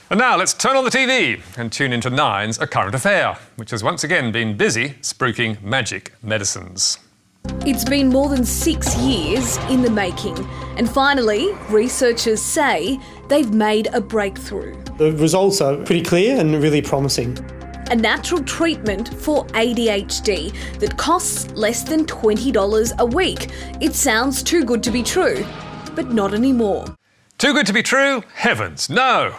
And now let's turn on the TV and tune into Nine's A Current Affair, which has once again been busy spruiking magic medicines. It's been more than 6 years in the making, and finally, researchers say they've made a breakthrough. The results are pretty clear and really promising. A natural treatment for ADHD that costs less than $20 a week. It sounds too good to be true, but not anymore. Too good to be true? Heavens, no!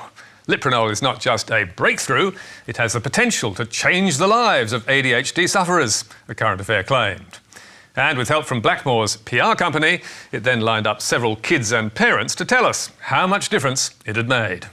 Lipronol is not just a breakthrough, it has the potential to change the lives of ADHD sufferers, A Current Affair claimed. And with help from Blackmore's PR company, it then lined up several kids and parents to tell us how much difference it had made.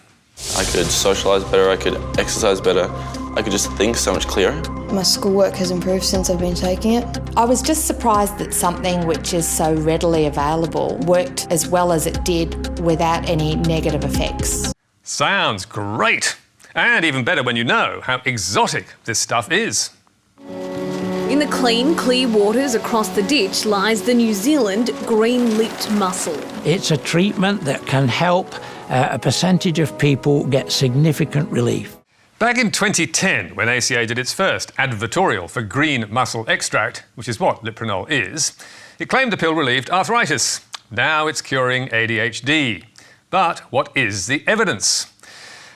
I could socialise better, I could exercise better, I could just think so much clearer. My schoolwork has improved since I've been taking it. I was just surprised that something which is so readily available worked as well as it did without any negative effects. Sounds great! And even better when you know how exotic this stuff is. In the clean, clear waters across the ditch lies the New Zealand green-lipped mussel. It's a treatment that can help a percentage of people get significant relief. Back in 2010, when ACA did its first advertorial for green mussel extract, which is what Lipronol is, it claimed the pill relieved arthritis. Now it's curing ADHD. But what is the evidence?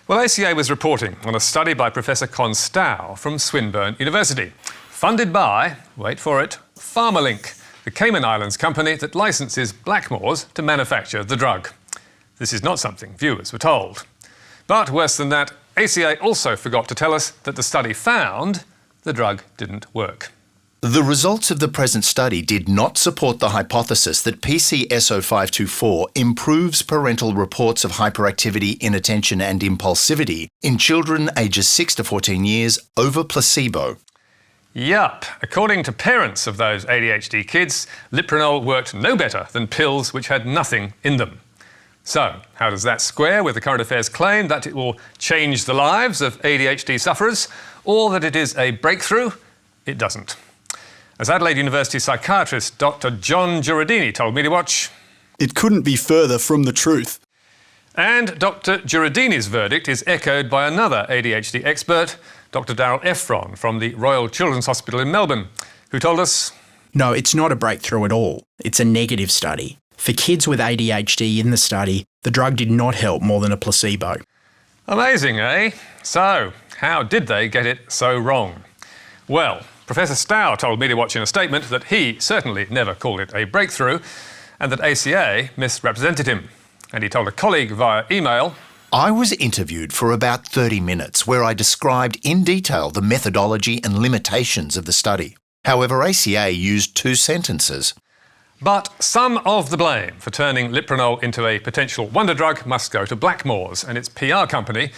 Well, ACA was reporting on a study by Professor Con Stow from Swinburne University, funded by, wait for it, Pharmalink, the Cayman Islands company that licenses Blackmore's to manufacture the drug. This is not something viewers were told. But worse than that, ACA also forgot to tell us that the study found the drug didn't work. The results of the present study did not support the hypothesis that PCSO524 improves parental reports of hyperactivity, inattention and impulsivity in children ages 6 to 14 years over placebo. Yup. According to parents of those ADHD kids, Lipronol worked no better than pills which had nothing in them. So, how does that square with the Current Affairs claim that it will change the lives of ADHD sufferers, or that it is a breakthrough? It doesn't. As Adelaide University psychiatrist Dr. John Giuradini told Media Watch, it couldn't be further from the truth. And Dr. Giuradini's verdict is echoed by another ADHD expert, Dr. Darryl Efron from the Royal Children's Hospital in Melbourne, who told us, no, it's not a breakthrough at all. It's a negative study. For kids with ADHD in the study, the drug did not help more than a placebo. Amazing, eh? So, how did they get it so wrong? Well, Professor Stow told Media Watch in a statement that he certainly never called it a breakthrough and that ACA misrepresented him. And he told a colleague via email, I was interviewed for about 30 minutes where I described in detail the methodology and limitations of the study. However, ACA used 2 sentences. But some of the blame for turning Lipronol into a potential wonder drug must go to Blackmore's and its PR company,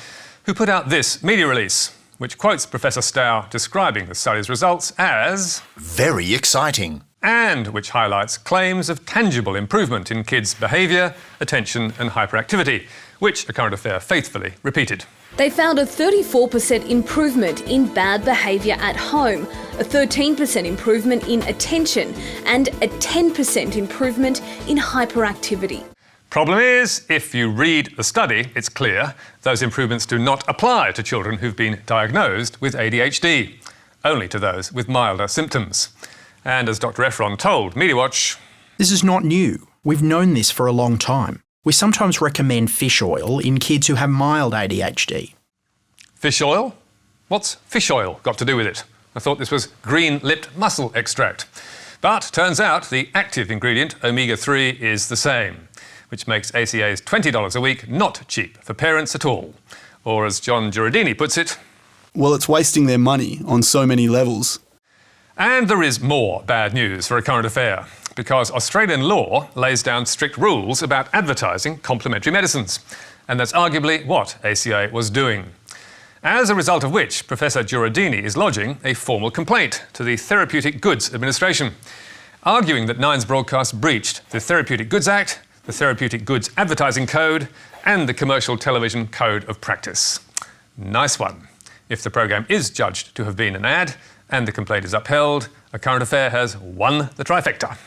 who put out this media release, which quotes Professor Stow describing the study's results as very exciting, and which highlights claims of tangible improvement in kids' behaviour, attention and hyperactivity, which A Current Affair faithfully repeated. They found a 34% improvement in bad behaviour at home, a 13% improvement in attention and a 10% improvement in hyperactivity. Problem is, if you read the study, it's clear those improvements do not apply to children who've been diagnosed with ADHD, only to those with milder symptoms. And as Dr. Efron told Media Watch, this is not new. We've known this for a long time. We sometimes recommend fish oil in kids who have mild ADHD. Fish oil? What's fish oil got to do with it? I thought this was green-lipped mussel extract. But turns out the active ingredient, omega-3, is the same, which makes ACA's $20 a week not cheap for parents at all. Or as John Giuradini puts it, well, it's wasting their money on so many levels. And there is more bad news for A Current Affair, because Australian law lays down strict rules about advertising complementary medicines, and that's arguably what ACA was doing. As a result of which, Professor Giuradini is lodging a formal complaint to the Therapeutic Goods Administration, arguing that Nine's broadcast breached the Therapeutic Goods Act, the Therapeutic Goods Advertising Code and the Commercial Television Code of Practice. Nice one. If the programme is judged to have been an ad and the complaint is upheld, A Current Affair has won the trifecta.